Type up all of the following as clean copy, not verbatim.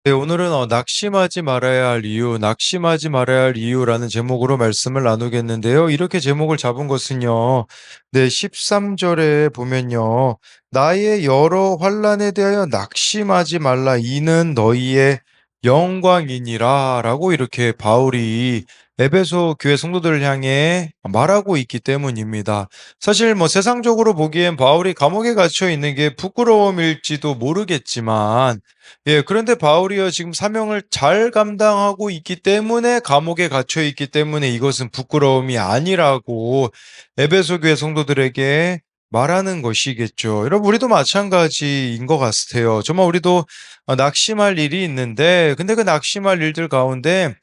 네, 오늘은 낙심하지 말아야 할 이유, 낙심하지 말아야 할 이유라는 제목으로 말씀을 나누겠는데요. 이렇게 제목을 잡은 것은요. 네, 13절에 보면요. 나의 여러 환난에 대하여 낙심하지 말라. 이는 너희의 영광이니라. 라고 이렇게 바울이 에베소 교회 성도들을 향해 말하고 있기 때문입니다. 사실 뭐 세상적으로 보기엔 바울이 감옥에 갇혀 있는 게 부끄러움일지도 모르겠지만 그런데 바울이요, 지금 사명을 잘 감당하고 있기 때문에 감옥에 갇혀 있기 때문에 이것은 부끄러움이 아니라고 에베소 교회 성도들에게 말하는 것이겠죠. 여러분, 우리도 마찬가지인 것 같아요. 정말 우리도 낙심할 일이 있는데, 근데 그 낙심할 일들 가운데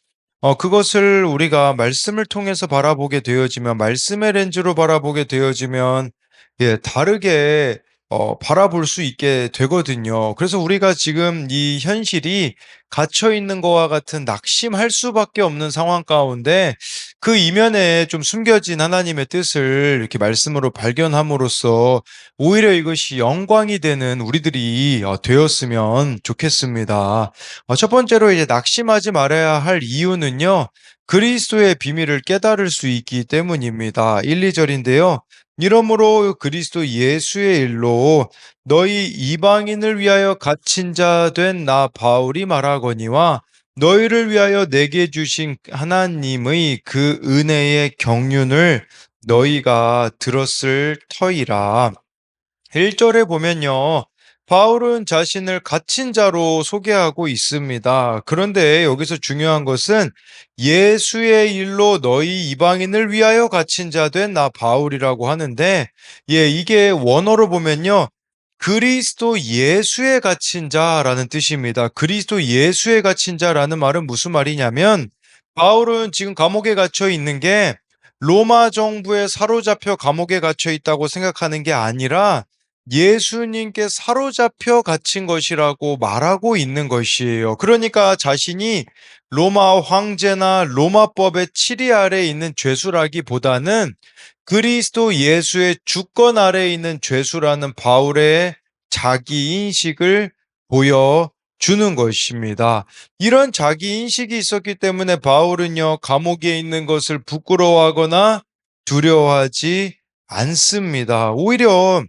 그것을 우리가 말씀을 통해서 바라보게 되어지면, 말씀의 렌즈로 바라보게 되어지면, 다르게 바라볼 수 있게 되거든요. 그래서 우리가 지금 이 현실이 갇혀 있는 것과 같은 낙심할 수밖에 없는 상황 가운데 그 이면에 좀 숨겨진 하나님의 뜻을 이렇게 말씀으로 발견함으로써 오히려 이것이 영광이 되는 우리들이 되었으면 좋겠습니다. 첫 번째로 이제 낙심하지 말아야 할 이유는요. 그리스도의 비밀을 깨달을 수 있기 때문입니다. 1, 2절인데요. 이러므로 그리스도 예수의 일로 너희 이방인을 위하여 갇힌 자 된 나 바울이 말하거니와 너희를 위하여 내게 주신 하나님의 그 은혜의 경륜을 너희가 들었을 터이라. 1절에 보면요. 바울은 자신을 갇힌 자로 소개하고 있습니다. 그런데 여기서 중요한 것은 예수의 일로 너희 이방인을 위하여 갇힌 자 된 나 바울이라고 하는데, 이게 원어로 보면요. 그리스도 예수에 갇힌 자라는 뜻입니다. 그리스도 예수에 갇힌 자라는 말은 무슨 말이냐면, 바울은 지금 감옥에 갇혀 있는 게 로마 정부에 사로잡혀 감옥에 갇혀 있다고 생각하는 게 아니라 예수님께 사로잡혀 갇힌 것이라고 말하고 있는 것이에요. 그러니까 자신이 로마 황제나 로마법의 치리 아래에 있는 죄수라기보다는 그리스도 예수의 주권 아래에 있는 죄수라는 바울의 자기 인식을 보여주는 것입니다. 이런 자기 인식이 있었기 때문에 바울은요, 감옥에 있는 것을 부끄러워하거나 두려워하지 않습니다. 오히려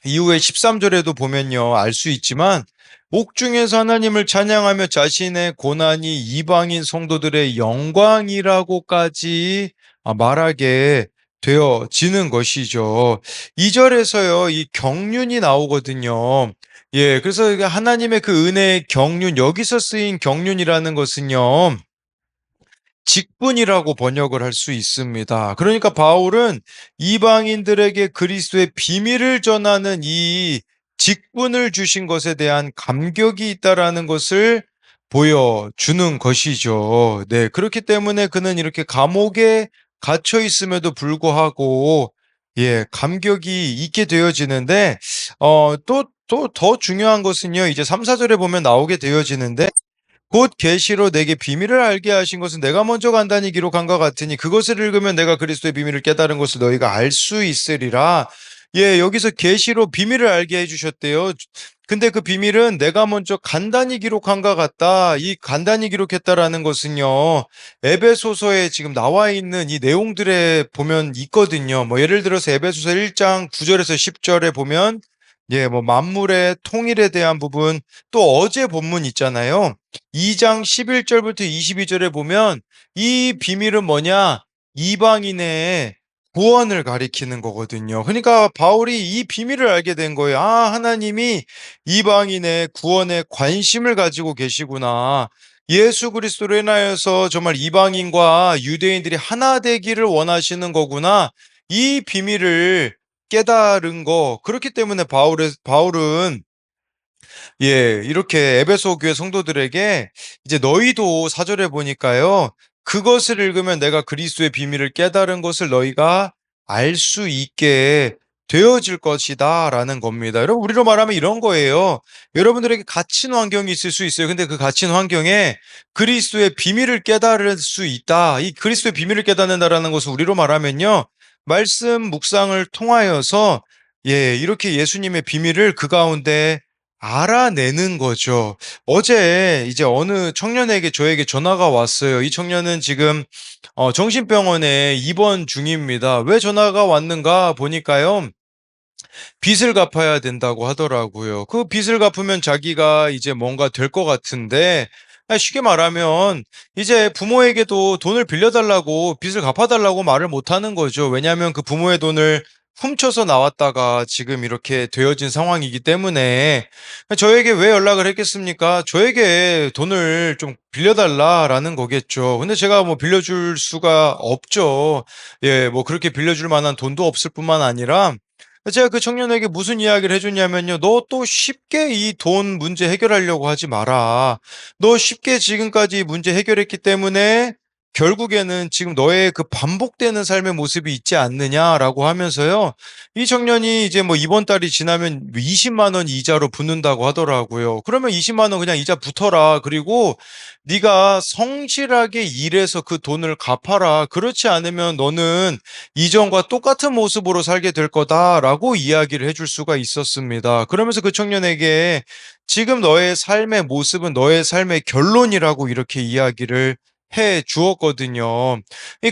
이후에 13절에도 보면요, 알 수 있지만 옥중에서 하나님을 찬양하며 자신의 고난이 이방인 성도들의 영광이라고까지 말하게 되어지는 것이죠. 2절에서요, 이 경륜이 나오거든요. 그래서 이게 하나님의 그 은혜의 경륜, 여기서 쓰인 경륜이라는 것은요, 직분이라고 번역을 할 수 있습니다. 그러니까 바울은 이방인들에게 그리스도의 비밀을 전하는 이 직분을 주신 것에 대한 감격이 있다라는 것을 보여주는 것이죠. 네, 그렇기 때문에 그는 이렇게 감옥에 갇혀 있음에도 불구하고 감격이 있게 되어지는데 또 더 중요한 것은요. 이제 3, 4절에 보면 나오게 되어지는데 곧 계시로 내게 비밀을 알게 하신 것은 내가 먼저 간단히 기록한 것 같으니 그것을 읽으면 내가 그리스도의 비밀을 깨달은 것을 너희가 알 수 있으리라. 여기서 계시로 비밀을 알게 해주셨대요. 근데 그 비밀은 내가 먼저 간단히 기록한 것 같다. 이 간단히 기록했다라는 것은요. 에베소서에 지금 나와 있는 이 내용들에 보면 있거든요. 뭐 예를 들어서 에베소서 1장 9절에서 10절에 보면 뭐 만물의 통일에 대한 부분, 또 어제 본문 있잖아요. 2장 11절부터 22절에 보면 이 비밀은 뭐냐? 이방인의 구원을 가리키는 거거든요. 그러니까 바울이 이 비밀을 알게 된 거예요. 하나님이 이방인의 구원에 관심을 가지고 계시구나. 예수 그리스도로 인하여서 정말 이방인과 유대인들이 하나 되기를 원하시는 거구나. 이 비밀을 깨달은 거. 그렇기 때문에 바울은 이렇게 에베소 교회 성도들에게 이제 너희도 4절에 보니까요. 그것을 읽으면 내가 그리스도의 비밀을 깨달은 것을 너희가 알 수 있게 되어질 것이다 라는 겁니다. 여러분, 우리로 말하면 이런 거예요. 여러분들에게 갇힌 환경이 있을 수 있어요. 근데 그 갇힌 환경에 그리스도의 비밀을 깨달을 수 있다. 이 그리스도의 비밀을 깨닫는다라는 것을 우리로 말하면요. 말씀 묵상을 통하여서 이렇게 예수님의 비밀을 그 가운데 알아내는 거죠. 어제 이제 어느 청년에게 저에게 전화가 왔어요. 이 청년은 지금 정신병원에 입원 중입니다. 왜 전화가 왔는가 보니까요. 빚을 갚아야 된다고 하더라고요. 그 빚을 갚으면 자기가 이제 뭔가 될 것 같은데 쉽게 말하면 이제 부모에게도 돈을 빌려달라고 빚을 갚아달라고 말을 못하는 거죠. 왜냐하면 그 부모의 돈을 훔쳐서 나왔다가 지금 이렇게 되어진 상황이기 때문에 저에게 왜 연락을 했겠습니까? 저에게 돈을 좀 빌려달라라는 거겠죠. 근데 제가 뭐 빌려줄 수가 없죠. 예, 뭐 그렇게 빌려줄 만한 돈도 없을 뿐만 아니라 제가 그 청년에게 무슨 이야기를 해 줬냐면요. "너 또 쉽게 이 돈 문제 해결하려고 하지 마라. 너 쉽게 지금까지 문제 해결했기 때문에 결국에는 지금 너의 그 반복되는 삶의 모습이 있지 않느냐."라고 하면서요. 이 청년이 이제 뭐 이번 달이 지나면 20만 원 이자로 붙는다고 하더라고요. 그러면 20만 원 그냥 이자 붙어라. 그리고 "네가 성실하게 일해서 그 돈을 갚아라. 그렇지 않으면 너는 이전과 똑같은 모습으로 살게 될 거다라고 이야기를 해줄 수가 있었습니다. 그러면서 그 청년에게 지금 너의 삶의 모습은 너의 삶의 결론이라고 이렇게 이야기를 해 주었거든요.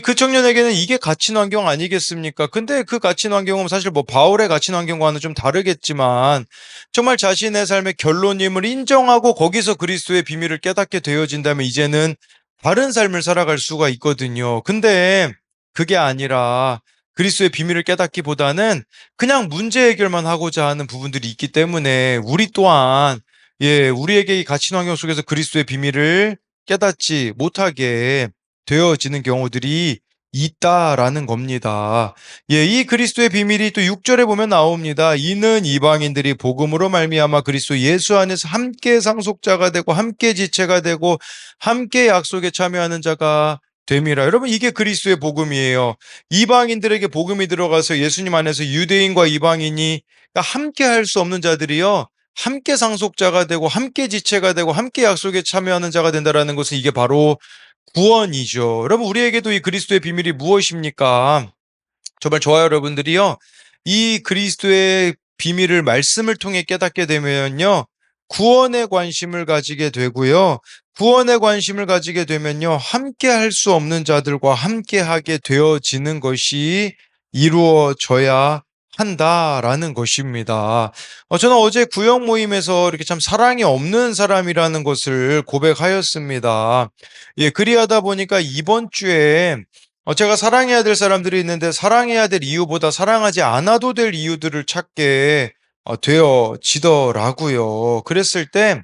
그 청년에게는 이게 갇힌 환경 아니겠습니까? 근데 그 갇힌 환경은 사실 뭐 바울의 갇힌 환경과는 좀 다르겠지만 정말 자신의 삶의 결론임을 인정하고 거기서 그리스도의 비밀을 깨닫게 되어진다면 이제는 다른 삶을 살아갈 수가 있거든요. 근데 그게 아니라 그리스도의 비밀을 깨닫기보다는 그냥 문제 해결만 하고자 하는 부분들이 있기 때문에 우리 또한 우리에게 이 갇힌 환경 속에서 그리스도의 비밀을 깨닫지 못하게 되어지는 경우들이 있다라는 겁니다. 이 그리스도의 비밀이 또 6절에 보면 나옵니다. 이는 이방인들이 복음으로 말미암아 그리스도 예수 안에서 함께 상속자가 되고 함께 지체가 되고 함께 약속에 참여하는 자가 됨이라. 여러분 이게 그리스도의 복음이에요. 이방인들에게 복음이 들어가서 예수님 안에서 유대인과 이방인이 함께 할 수 없는 자들이요. 함께 상속자가 되고 함께 지체가 되고 함께 약속에 참여하는 자가 된다라는 것은 이게 바로 구원이죠. 여러분 우리에게도 이 그리스도의 비밀이 무엇입니까? 정말 저와 여러분들이요. 이 그리스도의 비밀을 말씀을 통해 깨닫게 되면요. 구원에 관심을 가지게 되고요. 구원에 관심을 가지게 되면요. 함께 할 수 없는 자들과 함께 하게 되어지는 것이 이루어져야 한다라는 것입니다. 저는 어제 구역 모임에서 이렇게 참 사랑이 없는 사람이라는 것을 고백하였습니다. 그리하다 보니까 이번 주에 제가 사랑해야 될 사람들이 있는데 사랑해야 될 이유보다 사랑하지 않아도 될 이유들을 찾게 되어지더라고요. 그랬을 때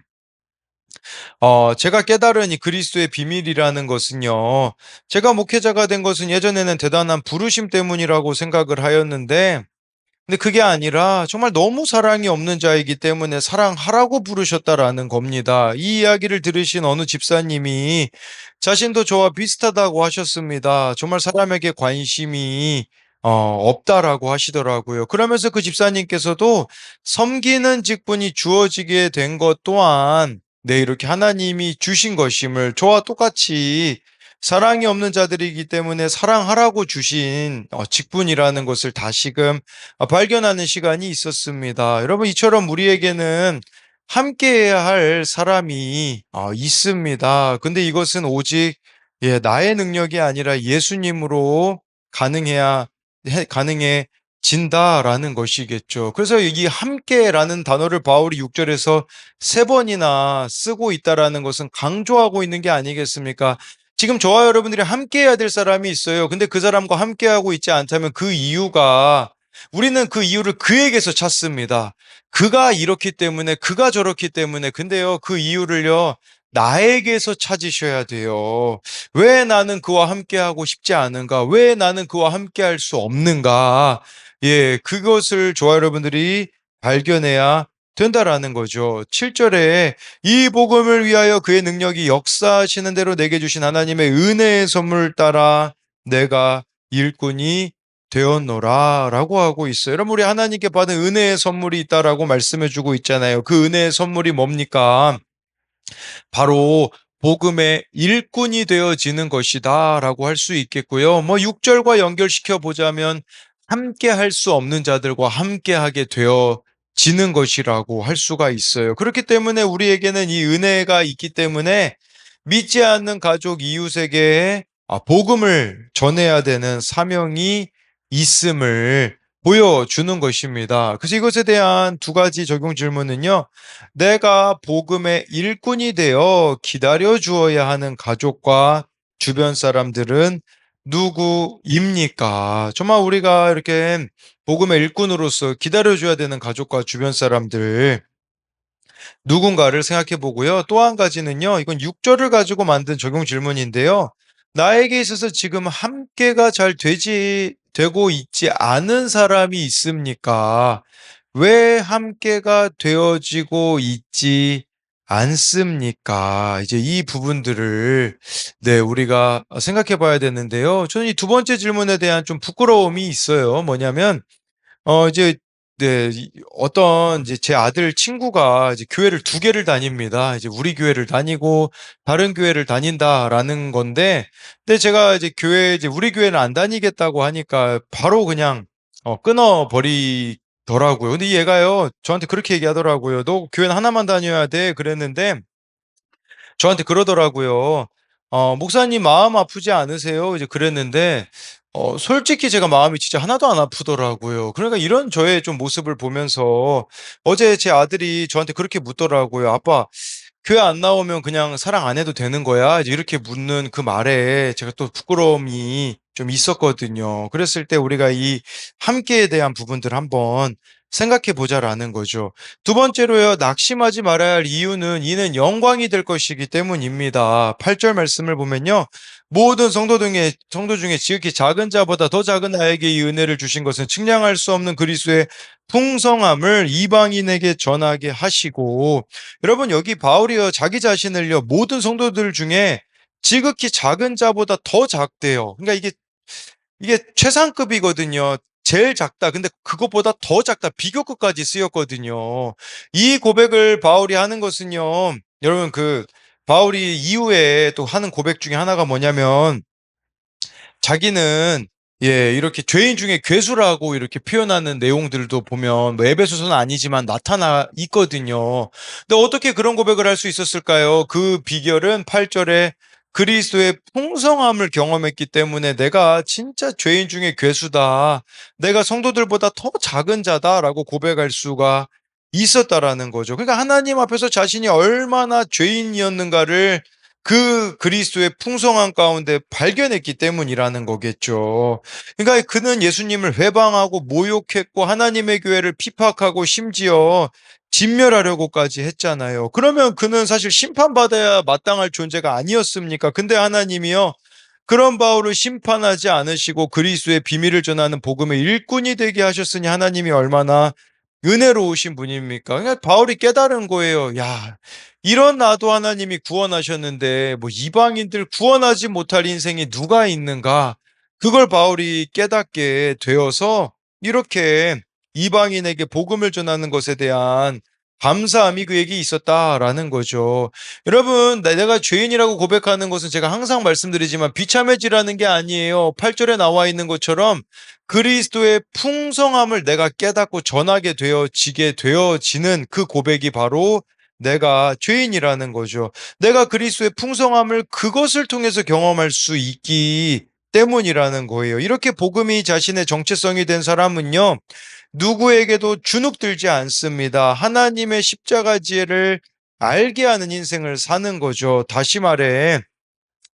제가 깨달은 이 그리스도의 비밀이라는 것은요. 제가 목회자가 된 것은 예전에는 대단한 부르심 때문이라고 생각을 하였는데 근데 그게 아니라 정말 너무 사랑이 없는 자이기 때문에 사랑하라고 부르셨다라는 겁니다. 이 이야기를 들으신 어느 집사님이 자신도 저와 비슷하다고 하셨습니다. 정말 사람에게 관심이 없다라고 하시더라고요. 그러면서 그 집사님께서도 섬기는 직분이 주어지게 된 것 또한 이렇게 하나님이 주신 것임을 저와 똑같이 사랑이 없는 자들이기 때문에 사랑하라고 주신 직분이라는 것을 다시금 발견하는 시간이 있었습니다. 여러분 이처럼 우리에게는 함께해야 할 사람이 있습니다. 근데 이것은 오직 나의 능력이 아니라 예수님으로 가능해야 가능해진다라는 것이겠죠. 그래서 이 함께라는 단어를 바울이 6절에서 세 번이나 쓰고 있다라는 것은 강조하고 있는 게 아니겠습니까? 지금 저와 여러분들이 함께해야 될 사람이 있어요. 근데 그 사람과 함께하고 있지 않다면 그 이유가 우리는 그 이유를 그에게서 찾습니다. 그가 이렇기 때문에, 그가 저렇기 때문에. 근데요, 그 이유를요, 나에게서 찾으셔야 돼요. 왜 나는 그와 함께하고 싶지 않은가? 왜 나는 그와 함께할 수 없는가? 그것을 저와 여러분들이 발견해야 된다라는 거죠. 7절에 이 복음을 위하여 그의 능력이 역사하시는 대로 내게 주신 하나님의 은혜의 선물 따라 내가 일꾼이 되었노라 라고 하고 있어요. 여러분 우리 하나님께 받은 은혜의 선물이 있다라고 말씀해 주고 있잖아요. 그 은혜의 선물이 뭡니까? 바로 복음의 일꾼이 되어지는 것이다라고 할 수 있겠고요. 뭐 6절과 연결시켜 보자면 함께 할 수 없는 자들과 함께 하게 되어 지는 것이라고 할 수가 있어요. 그렇기 때문에 우리에게는 이 은혜가 있기 때문에 믿지 않는 가족 이웃에게 복음을 전해야 되는 사명이 있음을 보여주는 것입니다. 그래서 이것에 대한 두 가지 적용 질문은요. 내가 복음의 일꾼이 되어 기다려 주어야 하는 가족과 주변 사람들은 누구입니까? 정말 우리가 이렇게 복음의 일꾼으로서 기다려줘야 되는 가족과 주변 사람들 누군가를 생각해 보고요. 또 한 가지는요. 이건 6절을 가지고 만든 적용 질문인데요. 나에게 있어서 지금 함께가 잘 되고 있지 않은 사람이 있습니까? 왜 함께가 되어지고 있지 않습니까? 이제 이 부분들을 네, 우리가 생각해 봐야 되는데요. 저는 이 두 번째 질문에 대한 좀 부끄러움이 있어요. 뭐냐면 이제 네 어떤 이제 제 아들 친구가 이제 교회를 두 개를 다닙니다. 이제 우리 교회를 다니고 다른 교회를 다닌다라는 건데 근데 제가 이제 이제 우리 교회는 안 다니겠다고 하니까 바로 그냥 끊어 버리더라고요. 근데 이 얘가요 저한테 그렇게 얘기하더라고요. "너 교회는 하나만 다녀야 돼." 그랬는데 저한테 그러더라고요. "목사님 마음 아프지 않으세요?" 이제 그랬는데 솔직히 제가 마음이 진짜 하나도 안 아프더라고요. 그러니까 이런 저의 좀 모습을 보면서 어제 제 아들이 저한테 그렇게 묻더라고요. "아빠 교회 안 나오면 그냥 사랑 안 해도 되는 거야?" 이제 이렇게 묻는 그 말에 제가 또 부끄러움이 좀 있었거든요. 그랬을 때 우리가 이 함께에 대한 부분들을 한번 생각해 보자라는 거죠. 두 번째로요. 낙심하지 말아야 할 이유는 이는 영광이 될 것이기 때문입니다. 8절 말씀을 보면요. 모든 성도 중에 지극히 작은 자보다 더 작은 나에게 이 은혜를 주신 것은 측량할 수 없는 그리스도의 풍성함을 이방인에게 전하게 하시고 여러분 여기 바울이요 자기 자신을요 모든 성도들 중에 지극히 작은 자보다 더 작대요. 그러니까 이게 최상급이거든요. 제일 작다. 근데 그것보다 더 작다. 비교급까지 쓰였거든요. 이 고백을 바울이 하는 것은요. 여러분 바울이 이후에 또 하는 고백 중에 하나가 뭐냐면 자기는 예, 이렇게 죄인 중에 괴수라고 이렇게 표현하는 내용들도 보면 뭐 에베소서는 아니지만 나타나 있거든요. 근데 어떻게 그런 고백을 할 수 있었을까요? 그 비결은 8절에 그리스도의 풍성함을 경험했기 때문에 내가 진짜 죄인 중에 괴수다. 내가 성도들보다 더 작은 자다라고 고백할 수가 있었다라는 거죠. 그러니까 하나님 앞에서 자신이 얼마나 죄인이었는가를 그 그리스도의 풍성함 가운데 발견했기 때문이라는 거겠죠. 그러니까 그는 예수님을 회방하고 모욕했고 하나님의 교회를 핍박하고 심지어 진멸하려고까지 했잖아요. 그러면 그는 사실 심판받아야 마땅할 존재가 아니었습니까? 근데 하나님이요. 그런 바울을 심판하지 않으시고 그리스도의 비밀을 전하는 복음의 일꾼이 되게 하셨으니 하나님이 얼마나 은혜로우신 분입니까? 그러니까 바울이 깨달은 거예요. 야, 이런 나도 하나님이 구원하셨는데 뭐 이방인들 구원하지 못할 인생이 누가 있는가? 그걸 바울이 깨닫게 되어서 이렇게 이방인에게 복음을 전하는 것에 대한 감사함이 그에게 있었다라는 거죠. 여러분, 내가 죄인이라고 고백하는 것은 제가 항상 말씀드리지만 비참해지라는 게 아니에요. 8절에 나와 있는 것처럼 그리스도의 풍성함을 내가 깨닫고 전하게 되어지는 그 고백이 바로 내가 죄인이라는 거죠. 내가 그리스도의 풍성함을 그것을 통해서 경험할 수 있기 때문이라는 거예요. 이렇게 복음이 자신의 정체성이 된 사람은요, 누구에게도 주눅들지 않습니다. 하나님의 십자가 지혜를 알게 하는 인생을 사는 거죠. 다시 말해,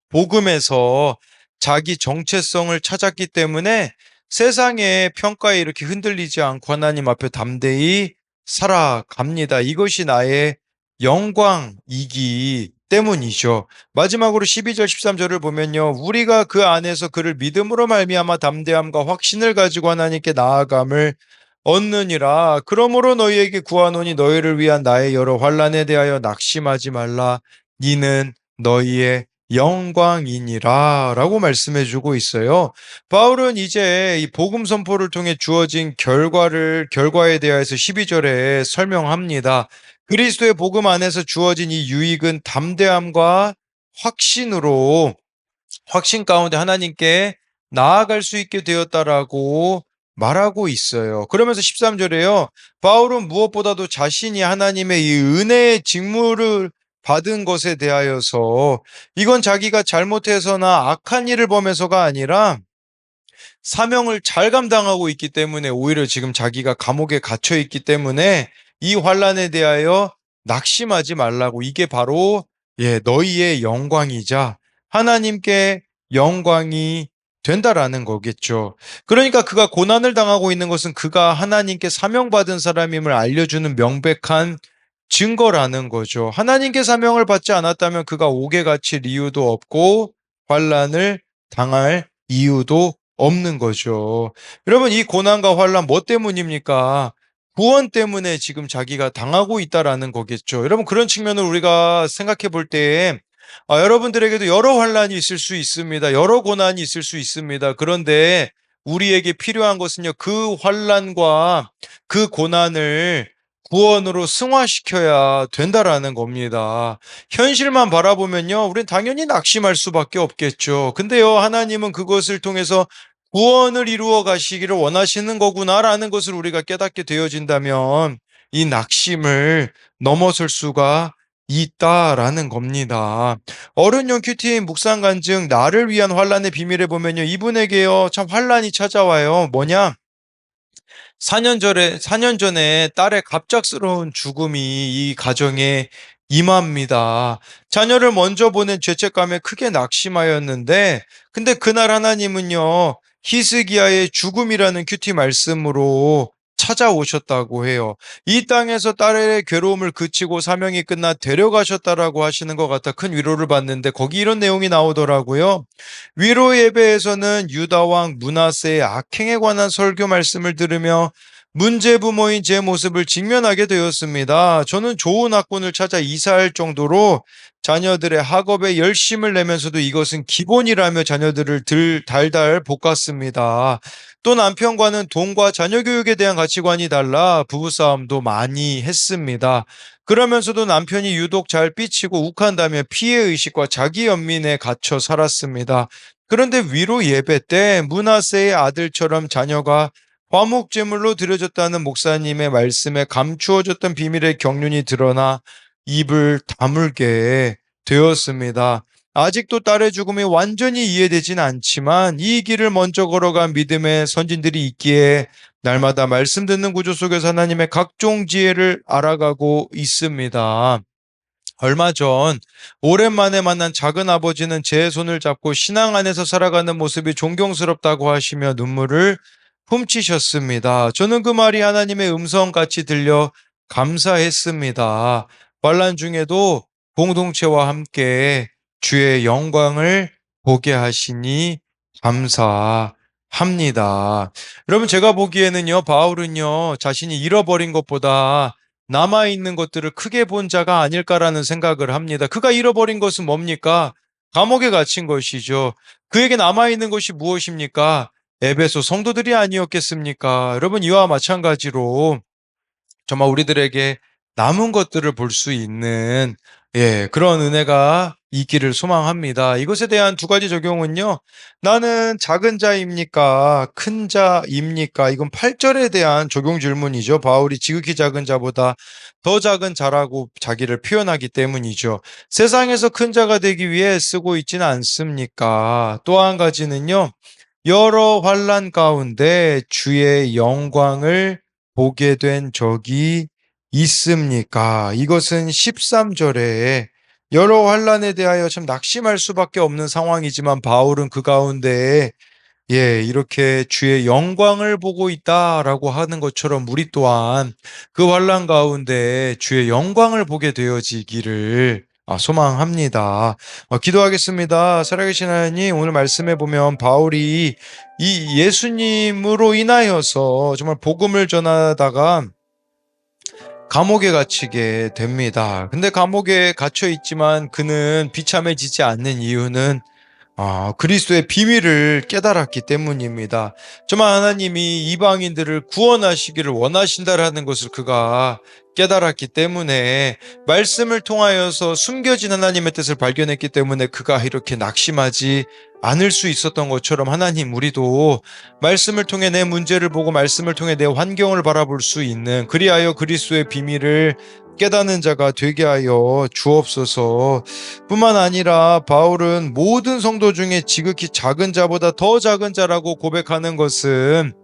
복음에서 자기 정체성을 찾았기 때문에 세상의 평가에 이렇게 흔들리지 않고 하나님 앞에 담대히 살아갑니다. 이것이 나의 영광이기 때문이죠. 마지막으로 12절 13절을 보면요. 우리가 그 안에서 그를 믿음으로 말미암아 담대함과 확신을 가지고 하나님께 나아감을 얻느니라. 그러므로 너희에게 구하노니 너희를 위한 나의 여러 환난에 대하여 낙심하지 말라. 이는 너희의 영광이니라 라고 말씀해 주고 있어요. 바울은 이제 이 복음 선포를 통해 주어진 결과에 대해서 12절에 설명합니다. 그리스도의 복음 안에서 주어진 이 유익은 담대함과 확신 가운데 하나님께 나아갈 수 있게 되었다라고 말하고 있어요. 그러면서 13절에요. 바울은 무엇보다도 자신이 하나님의 이 은혜의 직무를 받은 것에 대하여서 이건 자기가 잘못해서나 악한 일을 범해서가 아니라 사명을 잘 감당하고 있기 때문에 오히려 지금 자기가 감옥에 갇혀 있기 때문에 이 환난에 대하여 낙심하지 말라고 이게 바로 너희의 영광이자 하나님께 영광이 된다라는 거겠죠. 그러니까 그가 고난을 당하고 있는 것은 그가 하나님께 사명받은 사람임을 알려주는 명백한 증거라는 거죠. 하나님께 사명을 받지 않았다면 그가 옥에 갇힐 이유도 없고 환난을 당할 이유도 없는 거죠. 여러분, 이 고난과 환난 뭐 때문입니까? 구원 때문에 지금 자기가 당하고 있다라는 거겠죠. 여러분, 그런 측면을 우리가 생각해 볼 때에 여러분들에게도 여러 환난이 있을 수 있습니다. 여러 고난이 있을 수 있습니다. 그런데 우리에게 필요한 것은요, 그 환난과 그 고난을 구원으로 승화시켜야 된다라는 겁니다. 현실만 바라보면요, 우린 당연히 낙심할 수밖에 없겠죠. 근데요, 하나님은 그것을 통해서 구원을 이루어 가시기를 원하시는 거구나라는 것을 우리가 깨닫게 되어진다면 이 낙심을 넘어설 수가 있다라는 겁니다. 어른용 큐티인 묵상 간증 나를 위한 환란의 비밀에 보면요, 이분에게요 참 환란이 찾아와요. 뭐냐? 4년 전에 딸의 갑작스러운 죽음이 이 가정에 임합니다. 자녀를 먼저 보낸 죄책감에 크게 낙심하였는데, 근데 그날 하나님은요, 히스기야의 죽음이라는 큐티 말씀으로 찾아오셨다고 해요. 이 땅에서 딸의 괴로움을 그치고 사명이 끝나 데려가셨다라고 하시는 것 같아 큰 위로를 받는데, 거기 이런 내용이 나오더라고요. 위로 예배에서는 유다 왕 므낫세의 악행에 관한 설교 말씀을 들으며 문제 부모인 제 모습을 직면하게 되었습니다. 저는 좋은 학군을 찾아 이사할 정도로 자녀들의 학업에 열심을 내면서도 이것은 기본이라며 자녀들을 달달 볶았습니다. 또 남편과는 돈과 자녀 교육에 대한 가치관이 달라 부부싸움도 많이 했습니다. 그러면서도 남편이 유독 잘 삐치고 욱한다며 피해의식과 자기 연민에 갇혀 살았습니다. 그런데 위로 예배 때 므낫세의 아들처럼 자녀가 화목제물로 드려졌다는 목사님의 말씀에 감추어졌던 비밀의 경륜이 드러나 입을 다물게 되었습니다. 아직도 딸의 죽음이 완전히 이해되진 않지만 이 길을 먼저 걸어간 믿음의 선진들이 있기에 날마다 말씀 듣는 구조 속에서 하나님의 각종 지혜를 알아가고 있습니다. 얼마 전 오랜만에 만난 작은 아버지는 제 손을 잡고 신앙 안에서 살아가는 모습이 존경스럽다고 하시며 눈물을 훔치셨습니다. 저는 그 말이 하나님의 음성같이 들려 감사했습니다. 환난 중에도 공동체와 함께 주의 영광을 보게 하시니 감사합니다. 여러분, 제가 보기에는요, 바울은요, 자신이 잃어버린 것보다 남아있는 것들을 크게 본 자가 아닐까라는 생각을 합니다. 그가 잃어버린 것은 뭡니까? 감옥에 갇힌 것이죠. 그에게 남아있는 것이 무엇입니까? 에베소 성도들이 아니었겠습니까? 여러분, 이와 마찬가지로 정말 우리들에게 남은 것들을 볼 수 있는 그런 은혜가 있기를 소망합니다. 이것에 대한 두 가지 적용은요. 나는 작은 자입니까? 큰 자입니까? 이건 8절에 대한 적용 질문이죠. 바울이 지극히 작은 자보다 더 작은 자라고 자기를 표현하기 때문이죠. 세상에서 큰 자가 되기 위해 쓰고 있지는 않습니까? 또 한 가지는요. 여러 환난 가운데 주의 영광을 보게 된 적이 있습니까? 이것은 13절에 여러 환난에 대하여 참 낙심할 수밖에 없는 상황이지만 바울은 그 가운데 이렇게 주의 영광을 보고 있다라고 하는 것처럼 우리 또한 그 환난 가운데 주의 영광을 보게 되어지기를 소망합니다. 기도하겠습니다. 살아계신 하나님, 오늘 말씀해 보면 바울이 이 예수님으로 인하여서 정말 복음을 전하다가 감옥에 갇히게 됩니다. 근데 감옥에 갇혀 있지만 그는 비참해지지 않는 이유는 그리스도의 비밀을 깨달았기 때문입니다. 정말 하나님이 이방인들을 구원하시기를 원하신다라는 것을 그가 깨달았기 때문에, 말씀을 통하여서 숨겨진 하나님의 뜻을 발견했기 때문에 그가 이렇게 낙심하지 않을 수 있었던 것처럼, 하나님, 우리도 말씀을 통해 내 문제를 보고 말씀을 통해 내 환경을 바라볼 수 있는, 그리하여 그리스도의 비밀을 깨닫는 자가 되게 하여 주옵소서. 뿐만 아니라 바울은 모든 성도 중에 지극히 작은 자보다 더 작은 자라고 고백하는 것은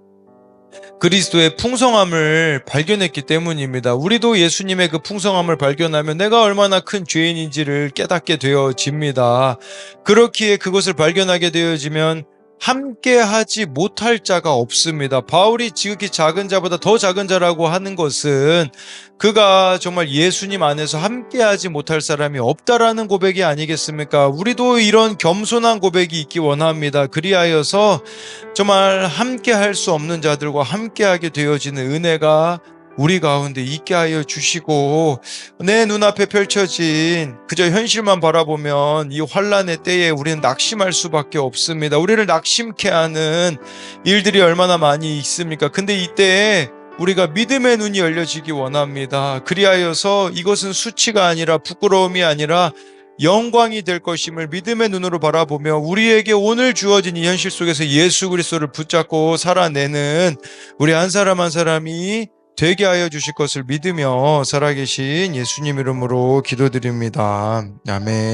그리스도의 풍성함을 발견했기 때문입니다. 우리도 예수님의 그 풍성함을 발견하면 내가 얼마나 큰 죄인인지를 깨닫게 되어집니다. 그렇기에 그것을 발견하게 되어지면 함께 하지 못할 자가 없습니다. 바울이 지극히 작은 자보다 더 작은 자라고 하는 것은 그가 정말 예수님 안에서 함께 하지 못할 사람이 없다라는 고백이 아니겠습니까? 우리도 이런 겸손한 고백이 있기 원합니다. 그리하여서 정말 함께 할 수 없는 자들과 함께 하게 되어지는 은혜가 우리 가운데 있게 하여 주시고, 내 눈앞에 펼쳐진 그저 현실만 바라보면 이 환난의 때에 우리는 낙심할 수밖에 없습니다. 우리를 낙심케 하는 일들이 얼마나 많이 있습니까? 근데 이때에 우리가 믿음의 눈이 열려지기 원합니다. 그리하여서 이것은 수치가 아니라 부끄러움이 아니라 영광이 될 것임을 믿음의 눈으로 바라보며 우리에게 오늘 주어진 이 현실 속에서 예수 그리스도를 붙잡고 살아내는 우리 한 사람 한 사람이 되게 하여 주실 것을 믿으며 살아계신 예수님 이름으로 기도드립니다. 아멘.